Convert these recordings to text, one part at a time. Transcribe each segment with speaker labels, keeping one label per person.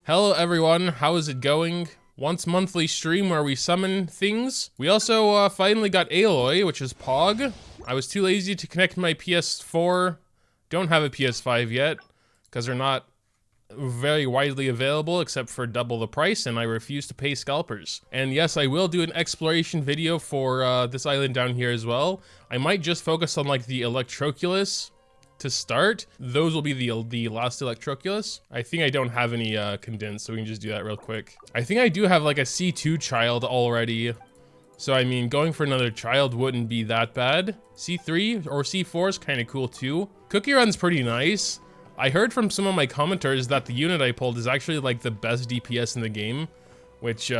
Speaker 1: Hello everyone, how is it going? Once monthly stream where we summon things. We also finally got Aloy, which is Pog. I was too lazy to connect my PS4. Don't have a PS5 yet, because they're not very widely available except for double the price, and I refuse to pay scalpers. And yes, I will do an exploration video for this island down here as well. I might just focus on like the Electroculus to start. Those will be the last Electroculus. I think I don't have any condensed, so we can just do that real quick. I think I do have like a C2 child already. So I mean, going for another child wouldn't be that bad. C3 or C4 is kind of cool too. Cookie Run's pretty nice. I heard from some of my commenters that the unit I pulled is actually like the best DPS in the game, which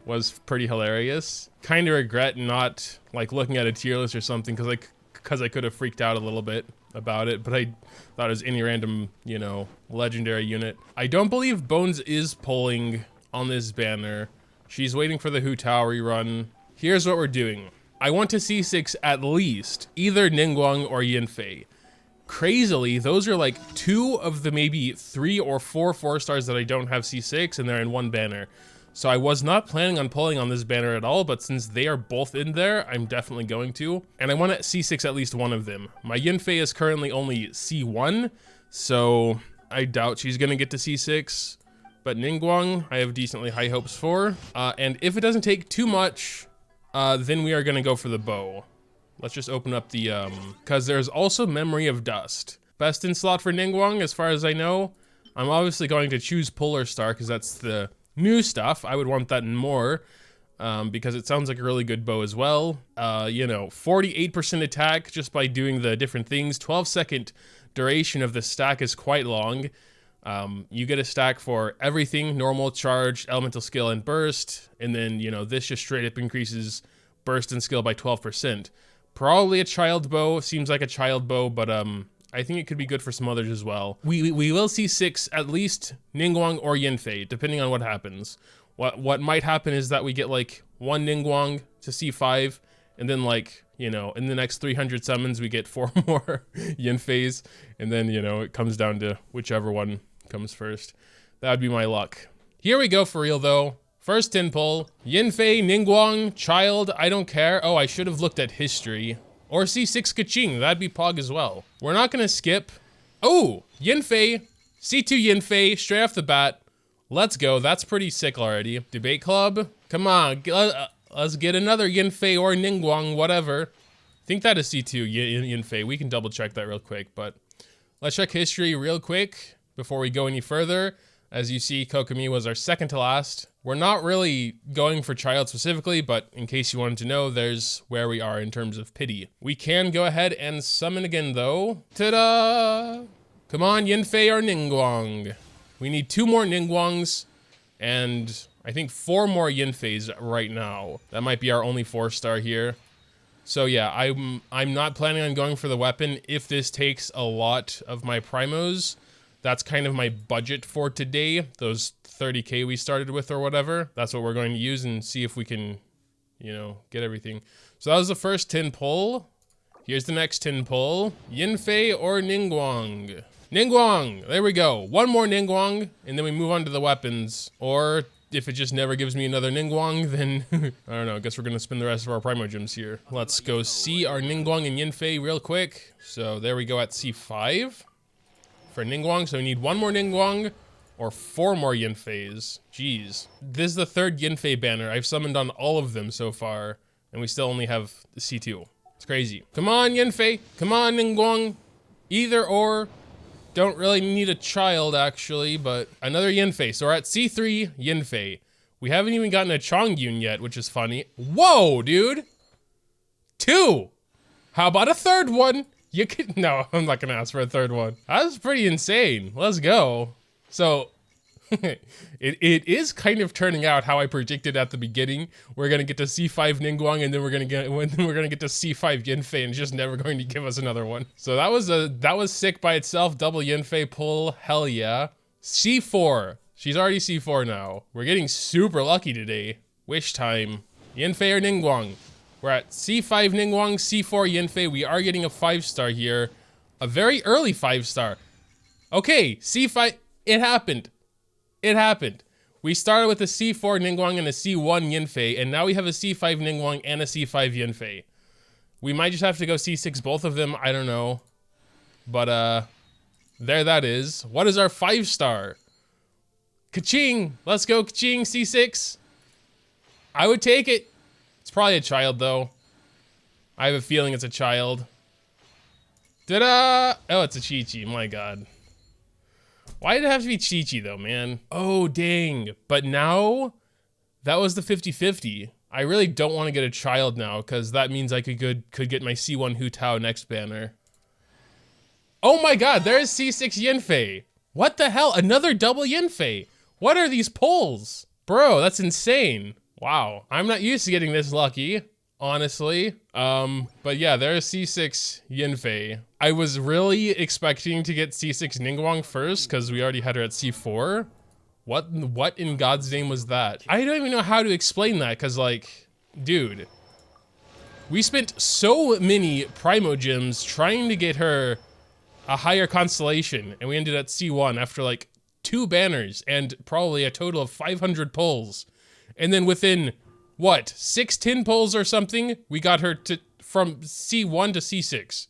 Speaker 1: was pretty hilarious. Kind of regret not like looking at a tier list or something because I could have freaked out a little bit about it, but I thought it was any random, you know, legendary unit. I don't believe Bones is pulling on this banner. She's waiting for the Hu Tao rerun. Here's what we're doing. I want to C6 at least either Ningguang or Yanfei. Crazily, those are like 2 of the maybe 3 or 4 4-stars that I don't have C6, and they're in one banner. So I was not planning on pulling on this banner at all, but since they are both in there, I'm definitely going to. And I want to C6 at least one of them. My Yanfei is currently only C1, so I doubt she's gonna get to C6. But Ningguang, I have decently high hopes for. And if it doesn't take too much, then we are gonna go for the bow. Let's just open up the, cause there's also Memory of Dust. Best in slot for Ningguang, as far as I know. I'm obviously going to choose Polar Star, cause that's the new stuff. I would want that and more, because it sounds like a really good bow as well. You know, 48% attack just by doing the different things. 12-second duration of the stack is quite long. You get a stack for everything: normal, charge, elemental skill, and burst. And then, you know, this just straight up increases burst and skill by 12%. Probably a child bow, seems like a child bow, but I think it could be good for some others as well. We will see 6 at least Ningguang or Yanfei, depending on what happens. What might happen is that we get like 1 Ningguang to C5, and then like, you know, in the next 300 summons we get 4 more Yanfeis, and then, you know, it comes down to whichever one comes first. That would be my luck. Here we go for real though. First 10 pull. Yanfei, Ningguang, child, I don't care. Oh, I should have looked at history. Or C6 Kaching, that'd be Pog as well. We're not gonna skip. Oh, Yanfei, C2 Yanfei, straight off the bat. Let's go, that's pretty sick already. Debate Club, come on, let's get another Yanfei or Ningguang, whatever. I think that is C2 Yanfei, we can double check that real quick, but let's check history real quick before we go any further. As you see, Kokomi was our second to last. We're not really going for child specifically, but in case you wanted to know, there's where we are in terms of pity. We can go ahead and summon again though. Ta-da! Come on, Yanfei or Ningguang. We need 2 more Ningguangs, and I think 4 more Yanfeis right now. That might be our only 4-star here. So yeah, I'm not planning on going for the weapon if this takes a lot of my primos. That's kind of my budget for today, those 30k we started with or whatever. That's what we're going to use and see if we can, you know, get everything. So that was the first 10 pull. Here's the next 10 pull. Yanfei or Ningguang? Ningguang, there we go. 1 more Ningguang, and then we move on to the weapons. Or if it just never gives me another Ningguang, then I don't know, I guess we're gonna spend the rest of our Primo Gems here. Let's go see our Ningguang and Yanfei real quick. So there we go at C5. For Ningguang, so we need 1 more Ningguang or 4 more Yanfeis. Jeez. This is the 3rd Yanfei banner. I've summoned on all of them so far, and we still only have the C2. It's crazy. Come on, Yanfei. Come on, Ningguang. Either or. Don't really need a child, actually, but another Yanfei. So we're at C3 Yanfei. We haven't even gotten a Chongyun yet, which is funny. Whoa, dude. 2. How about a 3rd one? You could, no, I'm not gonna ask for a 3rd one. That's pretty insane. Let's go. So, it is kind of turning out how I predicted at the beginning. We're gonna get to C5 Ningguang, and then we're gonna get to C5 Yanfei, and it's just never going to give us another one. So that was sick by itself. Double Yanfei pull, hell yeah. C4. She's already C4 now. We're getting super lucky today. Wish time. Yanfei or Ningguang? We're at C5 Ningguang, C4 Yanfei. We are getting a 5-star here. A very early 5-star. Okay, C5. It happened. It happened. We started with a C4 Ningguang and a C1 Yanfei, and now we have a C5 Ningguang and a C5 Yanfei. We might just have to go C6 both of them, I don't know. But, there that is. What is our 5-star? Ka-ching! Let's go, ka-ching, C6. I would take it. It's probably a child, though. I have a feeling it's a child. Ta-da! Oh, it's a Chi-Chi, my god. Why did it have to be Chi-Chi, though, man? Oh, dang. But now, that was the 50-50. I really don't want to get a child now, because that means I could get my C1 Hu Tao next banner. Oh my god, there's C6 Yanfei. What the hell? Another double Yanfei. What are these pulls? Bro, that's insane. Wow, I'm not used to getting this lucky, honestly. But yeah, there's C6 Yanfei. I was really expecting to get C6 Ningguang first, because we already had her at C4. What in God's name was that? I don't even know how to explain that, because like, dude. We spent so many Primo Gems trying to get her a higher constellation, and we ended at C1 after like 2 banners and probably a total of 500 pulls. And then within, what, 6 tin pulls or something, we got her from C1 to C6.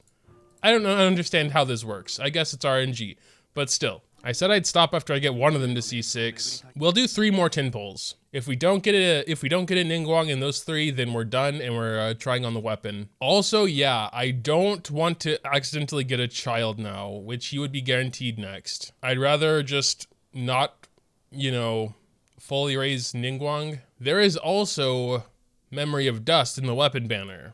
Speaker 1: I don't understand how this works. I guess it's RNG, but still. I said I'd stop after I get one of them to C6. We'll do 3 more tin pulls. If we don't get a Ningguang in those 3, then we're done and we're trying on the weapon. Also, yeah, I don't want to accidentally get a child now, which he would be guaranteed next. I'd rather just not, you know, fully raise Ningguang. There is also Memory of Dust in the weapon banner.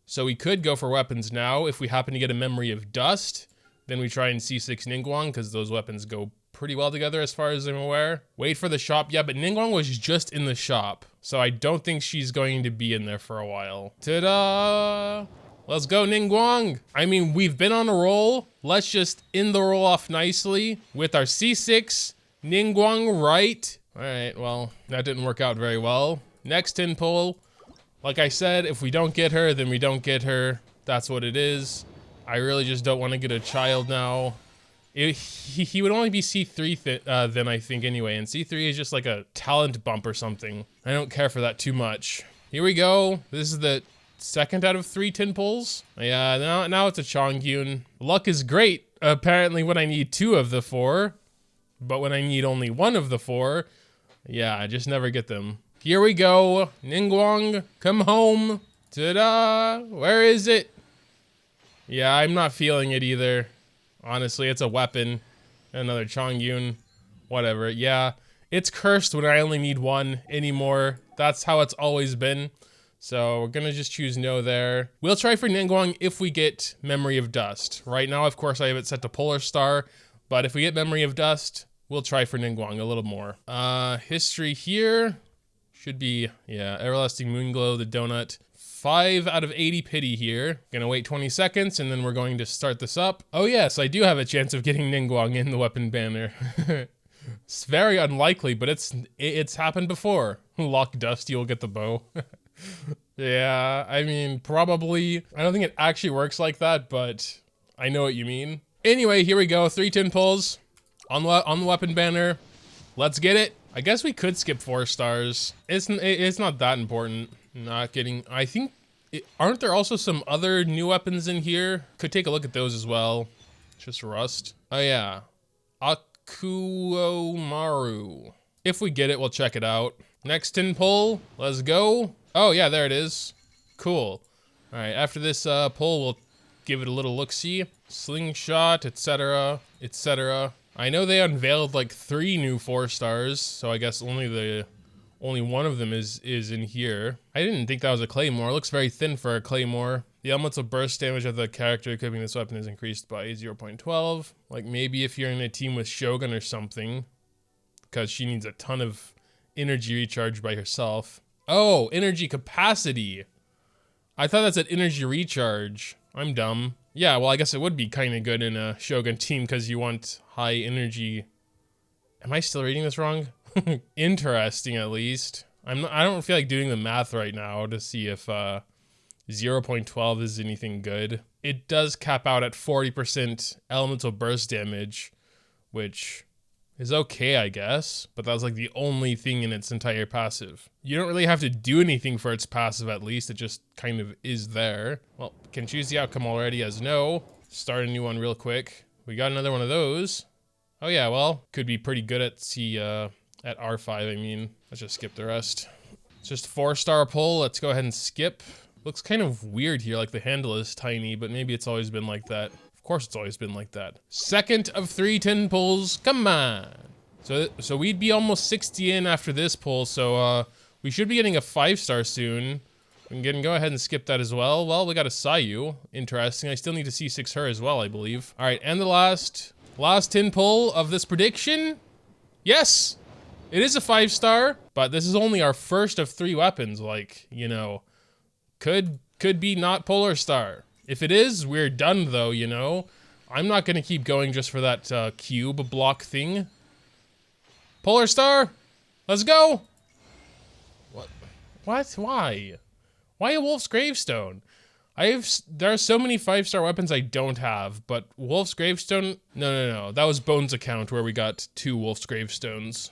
Speaker 1: So we could go for weapons now. If we happen to get a Memory of Dust, then we try and C6 Ningguang, because those weapons go pretty well together as far as I'm aware. Wait for the shop. Yeah, but Ningguang was just in the shop, so I don't think she's going to be in there for a while. Ta-da! Let's go, Ningguang! I mean, we've been on a roll. Let's just end the roll off nicely with our C6 Ningguang, right? All right, well, that didn't work out very well. Next tin pull. Like I said, if we don't get her, then we don't get her. That's what it is. I really just don't want to get a child now. He would only be C3 then, I think, anyway. And C3 is just like a talent bump or something. I don't care for that too much. Here we go. This is the 2nd out of 3 tin pulls. Yeah, now it's a Chongyun. Luck is great, apparently, when I need 2 of the 4. But when I need only 1 of the 4, yeah, I just never get them. Here we go. Ningguang, come home. Ta-da! Where is it? Yeah, I'm not feeling it either. Honestly, it's a weapon. Another Chongyun. Whatever. Yeah, it's cursed when I only need 1 anymore. That's how it's always been. So we're gonna just choose no there. We'll try for Ningguang if we get Memory of Dust. Right now, of course, I have it set to Polar Star. But if we get Memory of Dust, we'll try for Ningguang a little more. History here should be, yeah, Everlasting Moonglow, the donut. 5 out of 80 pity here. Gonna wait 20 seconds and then we're going to start this up. Oh yes, I do have a chance of getting Ningguang in the weapon banner. It's very unlikely, but it's happened before. Lock Dust, you'll get the bow. Yeah, I mean, probably. I don't think it actually works like that, but I know what you mean. Anyway, here we go. 3 tin pulls on the weapon banner. Let's get it. I guess we could skip 4 stars. It's not that important. Not getting. I think. Aren't there also some other new weapons in here? Could take a look at those as well. Just rust. Oh yeah, Akuomaru. If we get it, we'll check it out. Next tin pull. Let's go. Oh yeah, there it is. Cool. All right. After this pull, we'll give it a little look-see. Slingshot, etc., etc. I know they unveiled like 3 new 4 stars, so I guess only one of them is in here. I didn't think that was a claymore. It looks very thin for a claymore. The elemental burst damage of the character equipping this weapon is increased by 0.12. Like maybe if you're in a team with Shogun or something, because she needs a ton of energy recharge by herself. Oh, energy capacity. I thought that said energy recharge. I'm dumb. Yeah, well, I guess it would be kind of good in a Shogun team because you want high energy. Am I still reading this wrong? Interesting, at least. I don't feel like doing the math right now to see if 0.12 is anything good. It does cap out at 40% elemental burst damage, which is okay, I guess, but that's like the only thing in its entire passive. You don't really have to do anything for its passive, at least. It just kind of is there. Well, can choose the outcome already as no. Start a new one real quick. We got another one of those. Oh yeah, well, could be pretty good at at R5, I mean. Let's just skip the rest. It's just 4-star pull. Let's go ahead and skip. Looks kind of weird here, like the handle is tiny, but maybe it's always been like that. Of course it's always been like that. Second of 3 tin pulls, come on. So we'd be almost 60 in after this pull, so we should be getting a 5-star soon. We can go ahead and skip that as well. Well, we got a Sayu. Interesting. I still need to C6 her as well, I believe. All right, and the last tin pull of this prediction. Yes, it is a 5-star, but this is only our first of 3 weapons. Like, you know, could be not Polar Star. If it is, we're done though, you know. I'm not gonna keep going just for that cube block thing. Polar Star, let's go. What? Why? Why a Wolf's Gravestone? There are so many 5-star weapons I don't have, but Wolf's Gravestone, no. That was Bones' account where we got 2 Wolf's Gravestones.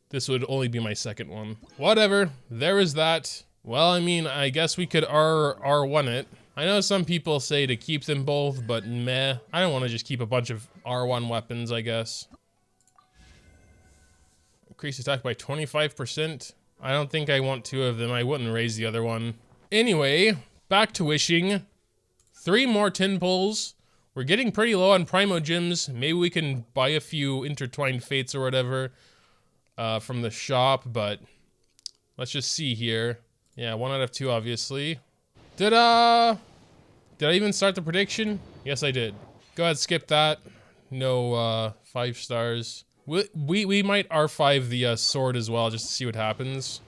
Speaker 1: This would only be my second one. Whatever, there is that. Well, I mean, I guess we could R1 it. I know some people say to keep them both, but meh. I don't want to just keep a bunch of R1 weapons, I guess. Increase attack by 25%. I don't think I want 2 of them. I wouldn't raise the other one. Anyway, back to wishing. 3 more tin pulls. We're getting pretty low on Primo Gems. Maybe we can buy a few Intertwined Fates or whatever from the shop, but let's just see here. Yeah, 1 out of 2, obviously. Did I even start the prediction? Yes, I did. Go ahead, skip that. No 5 stars. We might R5 the sword as well, just to see what happens.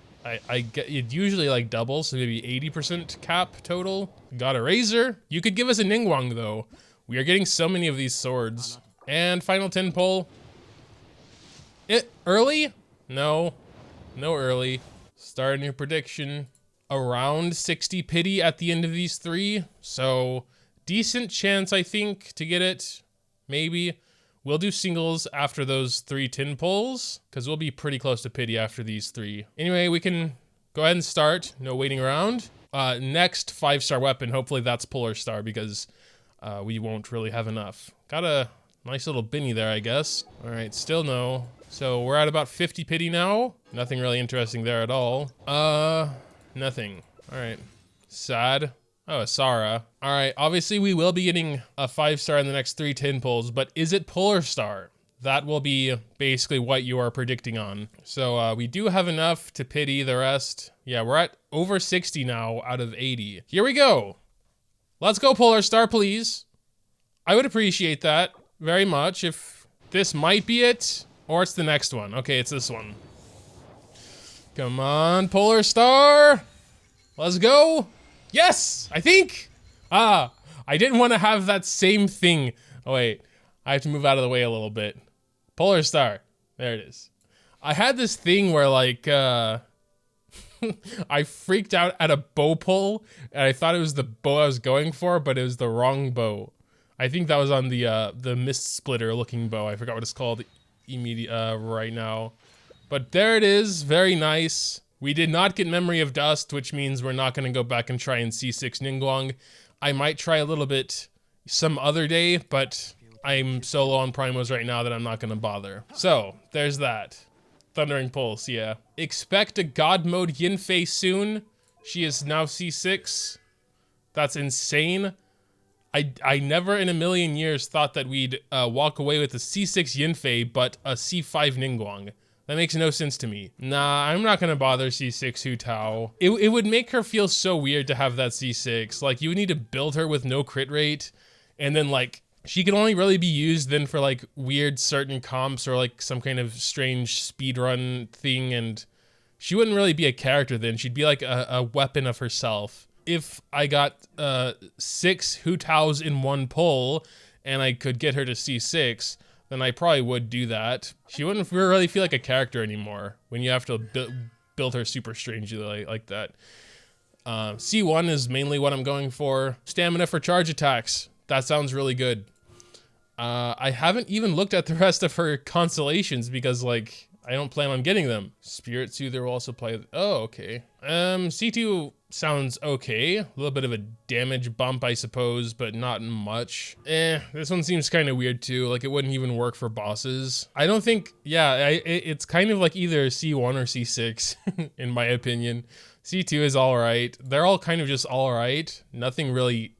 Speaker 1: I get it usually like doubles, so maybe 80% cap total. Got a razor. You could give us a Ningguang though. We are getting so many of these swords. And final 10 pull. Early? No early. Start a new prediction. Around 60 pity at the end of these 3, so decent chance I think to get it. Maybe. We'll do singles after those 3 tin pulls, because we'll be pretty close to pity after these 3. Anyway, we can go ahead and start. No waiting around. Next 5-star weapon, hopefully that's Polar Star, because we won't really have enough. Got a nice little Binny there, I guess. All right, still no. So we're at about 50 pity now. Nothing really interesting there at all. Nothing. All right. Sad. Oh, a Sara. All right. Obviously, we will be getting a 5-star in the next 3 tin pulls, but is it Polar Star? That will be basically what you are predicting on. So we do have enough to pity the rest. Yeah, we're at over 60 now out of 80. Here we go. Let's go Polar Star, please. I would appreciate that very much if this might be it, or it's the next one. Okay, it's this one. Come on, Polar Star. Let's go. Yes, I think. I didn't want to have that same thing. Oh, wait. I have to move out of the way a little bit. Polar Star. There it is. I had this thing where, like, I freaked out at a bow pull, and I thought it was the bow I was going for, but it was the wrong bow. I think that was on the Mist Splitter looking bow. I forgot what it's called right now. But there it is, very nice. We did not get Memory of Dust, which means we're not going to go back and try and C6 Ningguang. I might try a little bit some other day, but I'm so low on primos right now that I'm not going to bother. So, there's that. Thundering Pulse, yeah. Expect a God Mode Yanfei soon. She is now C6. That's insane. I never in a million years thought that we'd walk away with a C6 Yanfei, but a C5 Ningguang. That makes no sense to me. Nah, I'm not gonna bother C6 Hu Tao. It would make her feel so weird to have that C6. Like, you would need to build her with no crit rate, and then, like, she can only really be used then for, like, weird certain comps or, like, some kind of strange speedrun thing, and she wouldn't really be a character then. She'd be, like, a weapon of herself. If I got 6 Hu Taos in one pull, and I could get her to C6, then I probably would do that. She wouldn't really feel like a character anymore when you have to build her super strangely like that. C1 is mainly what I'm going for. Stamina for charge attacks. That sounds really good. I haven't even looked at the rest of her constellations because like I don't plan on getting them. Spirit Soother will also play. Oh, okay. C2 sounds okay. A little bit of a damage bump, I suppose, but not much. This one seems kind of weird too. Like it wouldn't even work for bosses. I don't think, yeah, it's kind of like either C1 or C6 in my opinion. C2 is all right. They're all kind of just all right. Nothing really,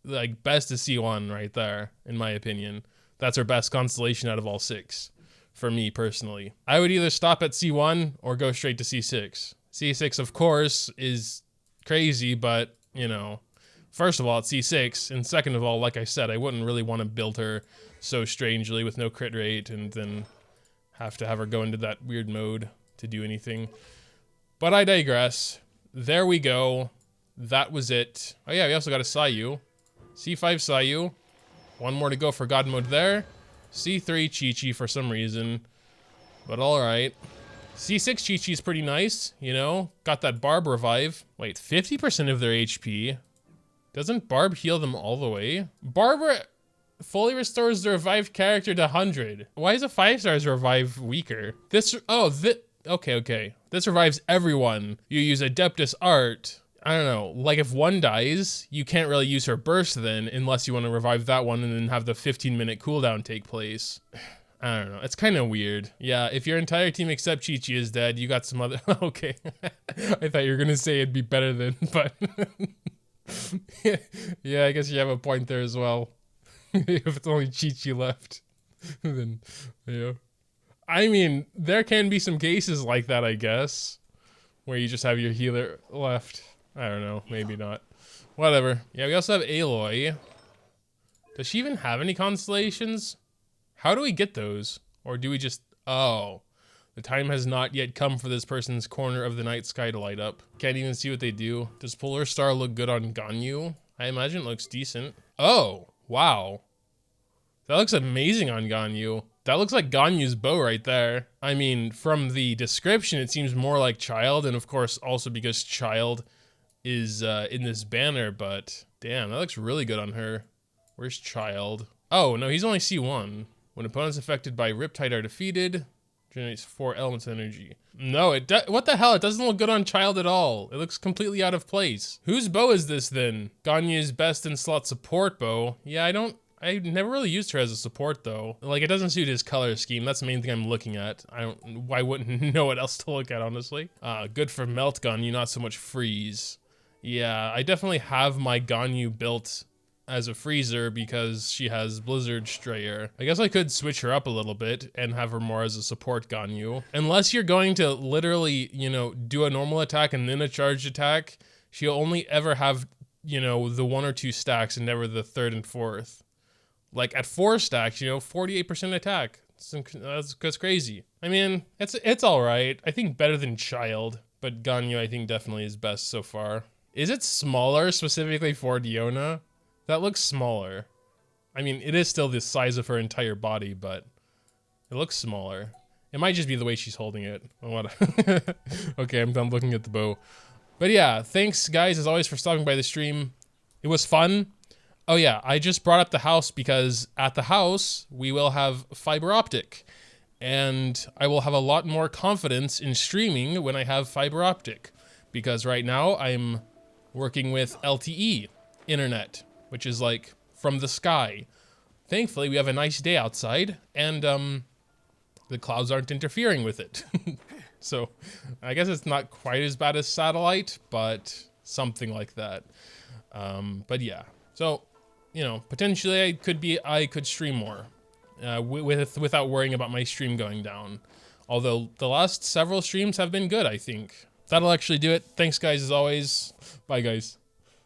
Speaker 1: like best is C1 right there, in my opinion. That's her best constellation out of all 6. For me personally, I would either stop at C1 or go straight to C6. C6, of course, is crazy, but you know, first of all, it's C6, and second of all, like I said, I wouldn't really want to build her so strangely with no crit rate and then have to have her go into that weird mode to do anything. But I digress. There we go. That was it. Oh yeah, we also got a Sayu. C5 Sayu. One more to go for God mode there. C3 Chi-Chi for some reason, but alright. C6 Chi-Chi is pretty nice, you know, got that Barb revive. Wait, 50% of their HP? Doesn't Barb heal them all the way? Barb fully restores the revived character to 100. Why is a 5-star's revive weaker? Okay. This revives everyone. You use Adeptus Art. I don't know, like if one dies, you can't really use her burst then, unless you want to revive that one and then have the 15-minute cooldown take place. I don't know, it's kind of weird. Yeah, if your entire team except Chi-Chi is dead, you got some other, okay. I thought you were gonna say it'd be better than, but. Yeah, I guess you have a point there as well. If it's only Chi-Chi left, then, yeah. I mean, there can be some cases like that, I guess, where you just have your healer left. I don't know, maybe not. Whatever. Yeah, we also have Aloy. Does she even have any constellations? How do we get those? Or do we just... Oh. The time has not yet come for this person's corner of the night sky to light up. Can't even see what they do. Does Polar Star look good on Ganyu? I imagine it looks decent. Oh, wow. That looks amazing on Ganyu. That looks like Ganyu's bow right there. I mean, from the description, it seems more like Childe, and of course, also because Childe is in this banner, but damn, that looks really good on her. Where's Childe? Oh, no, he's only C1. When opponents affected by Riptide are defeated, generates 4 elements of energy. No, what the hell? It doesn't look good on Childe at all. It looks completely out of place. Whose bow is this then? Ganyu's best in slot support bow. Yeah, I never really used her as a support though. Like, it doesn't suit his color scheme. That's the main thing I'm looking at. I wouldn't know what else to look at, honestly. Good for Melt Ganyu, not so much Freeze. Yeah, I definitely have my Ganyu built as a freezer because she has Blizzard Strayer. I guess I could switch her up a little bit and have her more as a support Ganyu. Unless you're going to literally, you know, do a normal attack and then a charged attack, she'll only ever have, you know, the 1 or 2 stacks and never the 3rd and 4th. Like at 4 stacks, you know, 48% attack. That's crazy. I mean, it's all right. I think better than Childe, but Ganyu I think definitely is best so far. Is it smaller specifically for Diona? That looks smaller. I mean, it is still the size of her entire body, but it looks smaller. It might just be the way she's holding it. Okay, I'm done looking at the bow. But yeah, thanks guys as always for stopping by the stream. It was fun. Oh yeah, I just brought up the house because at the house, we will have fiber optic. And I will have a lot more confidence in streaming when I have fiber optic. Because right now, I'm working with LTE internet, which is like from the sky. Thankfully, we have a nice day outside, and the clouds aren't interfering with it. So I guess it's not quite as bad as satellite, but something like that. But yeah, so, you know, potentially I could stream more without worrying about my stream going down. Although the last several streams have been good, I think. That'll actually do it. Thanks guys as always. Bye guys.